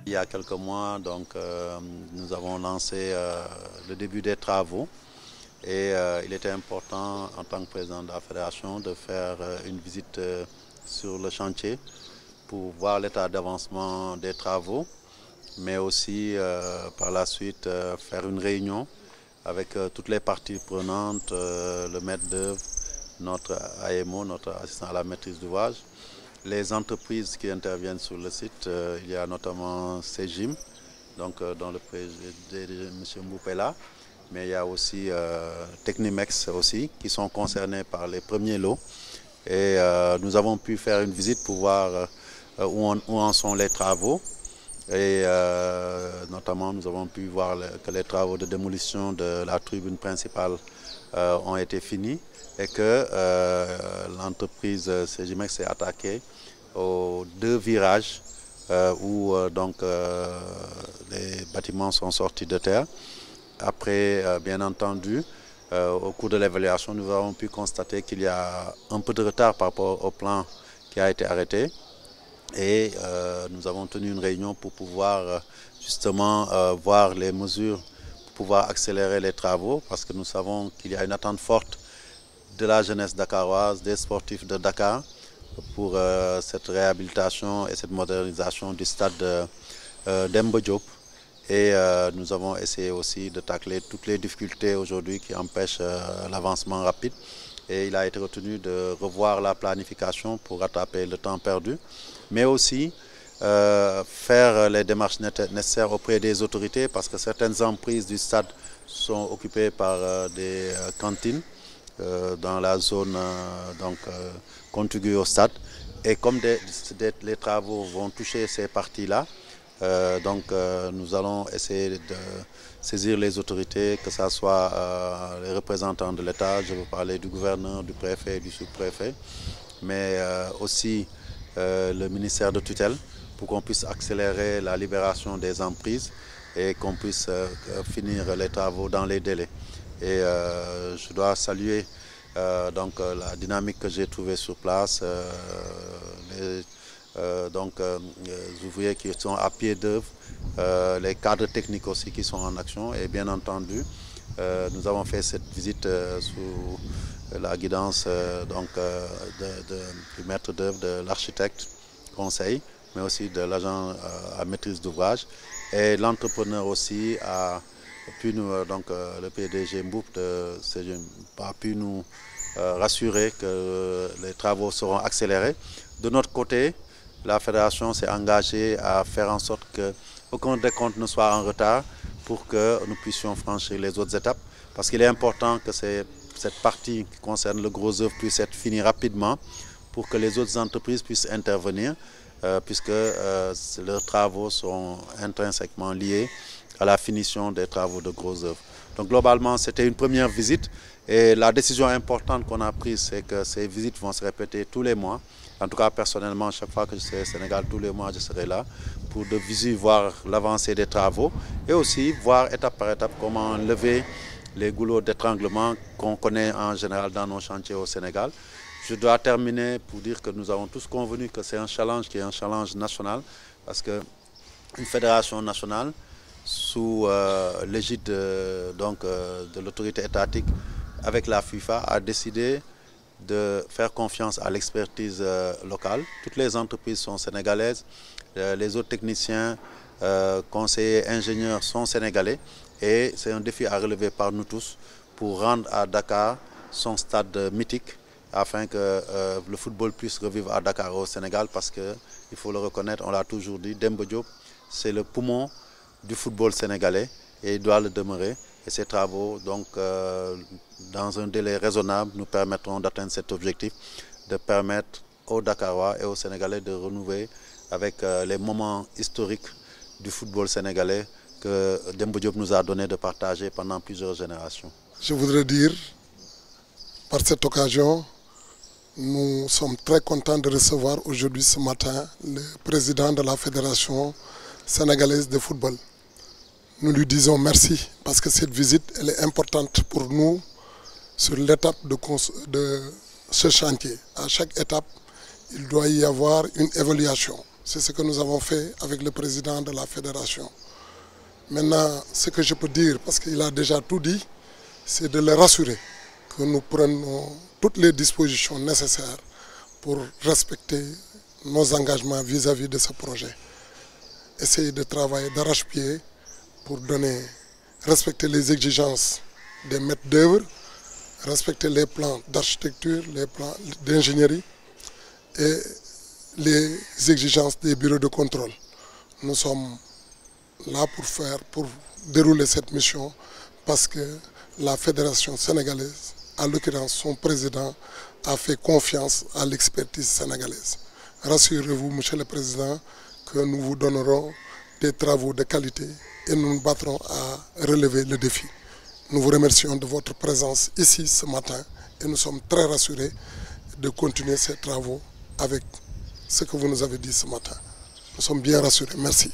Il y a quelques mois, nous avons lancé le début des travaux et il était important en tant que président de la fédération de faire une visite sur le chantier pour voir l'état d'avancement des travaux, mais aussi par la suite faire une réunion avec toutes les parties prenantes, le maître d'œuvre, notre AMO, notre assistant à la maîtrise d'ouvrage, les entreprises qui interviennent sur le site. Il y a notamment Cegim, dont le président M. Mboupela, mais il y a aussi Technimex aussi, qui sont concernés par les premiers lots. Et nous avons pu faire une visite pour voir où en sont les travaux. Et notamment, nous avons pu voir que les travaux de démolition de la tribune principale ont été finis et que l'entreprise Cegimex s'est attaquée aux 2 virages où les bâtiments sont sortis de terre. Après, bien entendu, au cours de l'évaluation, nous avons pu constater qu'il y a un peu de retard par rapport au plan qui a été arrêté. Et nous avons tenu une réunion pour pouvoir justement voir les mesures pour pouvoir accélérer les travaux, parce que nous savons qu'il y a une attente forte de la jeunesse dakaroise, des sportifs de Dakar, pour cette réhabilitation et cette modernisation du stade Demba Diop. Et nous avons essayé aussi de tacler toutes les difficultés aujourd'hui qui empêchent l'avancement rapide. Et il a été retenu de revoir la planification pour rattraper le temps perdu, mais aussi faire les démarches nécessaires auprès des autorités, parce que certaines emprises du stade sont occupées par des cantines dans la zone contiguë au stade. Et comme les travaux vont toucher ces parties-là, nous allons essayer de saisir les autorités, que ce soit les représentants de l'État, je veux parler du gouverneur, du préfet et du sous-préfet, mais aussi le ministère de tutelle, pour qu'on puisse accélérer la libération des emprises et qu'on puisse finir les travaux dans les délais. Et je dois saluer la dynamique que j'ai trouvée sur place, les ouvriers qui sont à pied d'œuvre, les cadres techniques aussi qui sont en action. Et bien entendu, nous avons fait cette visite sous la guidance du maître d'œuvre, de l'architecte conseil, mais aussi de l'agent à maîtrise d'ouvrage. Et l'entrepreneur aussi a pu nous, le PDG Mboup de Cegim a pu nous rassurer que les travaux seront accélérés. De notre côté, la fédération s'est engagée à faire en sorte qu'aucun décompte ne soit en retard pour que nous puissions franchir les autres étapes. Parce qu'il est important que cette partie qui concerne le gros œuvre puisse être finie rapidement pour que les autres entreprises puissent intervenir, puisque leurs travaux sont intrinsèquement liés à la finition des travaux de gros œuvres. Donc globalement, c'était une première visite et la décision importante qu'on a prise, c'est que ces visites vont se répéter tous les mois. En tout cas, personnellement, chaque fois que je serai au Sénégal, tous les mois, je serai là pour de visu voir l'avancée des travaux et aussi voir étape par étape comment lever les goulots d'étranglement qu'on connaît en général dans nos chantiers au Sénégal. Je dois terminer pour dire que nous avons tous convenu que c'est un challenge qui est un challenge national, parce qu'une fédération nationale sous l'égide de l'autorité étatique avec la FIFA a décidé de faire confiance à l'expertise locale. Toutes les entreprises sont sénégalaises, les autres techniciens, conseillers, ingénieurs sont sénégalais, et c'est un défi à relever par nous tous pour rendre à Dakar son stade mythique, afin que le football puisse revivre à Dakar au Sénégal, parce qu'il faut le reconnaître, on l'a toujours dit, Demba Diop, c'est le poumon du football sénégalais et il doit le demeurer. Et ces travaux, dans un délai raisonnable, nous permettront d'atteindre cet objectif, de permettre aux Dakarois et aux Sénégalais de renouer avec les moments historiques du football sénégalais que Demba Diop nous a donné de partager pendant plusieurs générations. Je voudrais dire, par cette occasion, nous sommes très contents de recevoir aujourd'hui, ce matin, le président de la Fédération sénégalaise de football. Nous lui disons merci parce que cette visite elle est importante pour nous sur l'étape de ce chantier. À chaque étape, il doit y avoir une évaluation. C'est ce que nous avons fait avec le président de la fédération. Maintenant, ce que je peux dire, parce qu'il a déjà tout dit, c'est de le rassurer que nous prenons toutes les dispositions nécessaires pour respecter nos engagements vis-à-vis de ce projet. Essayer de travailler d'arrache-pied pour respecter les exigences des maîtres d'œuvre, respecter les plans d'architecture, les plans d'ingénierie et les exigences des bureaux de contrôle. Nous sommes là pour dérouler cette mission parce que la fédération sénégalaise, en l'occurrence son président, a fait confiance à l'expertise sénégalaise. Rassurez-vous, Monsieur le Président, que nous vous donnerons des travaux de qualité et nous nous battrons à relever le défi. Nous vous remercions de votre présence ici ce matin et nous sommes très rassurés de continuer ces travaux avec ce que vous nous avez dit ce matin. Nous sommes bien rassurés. Merci.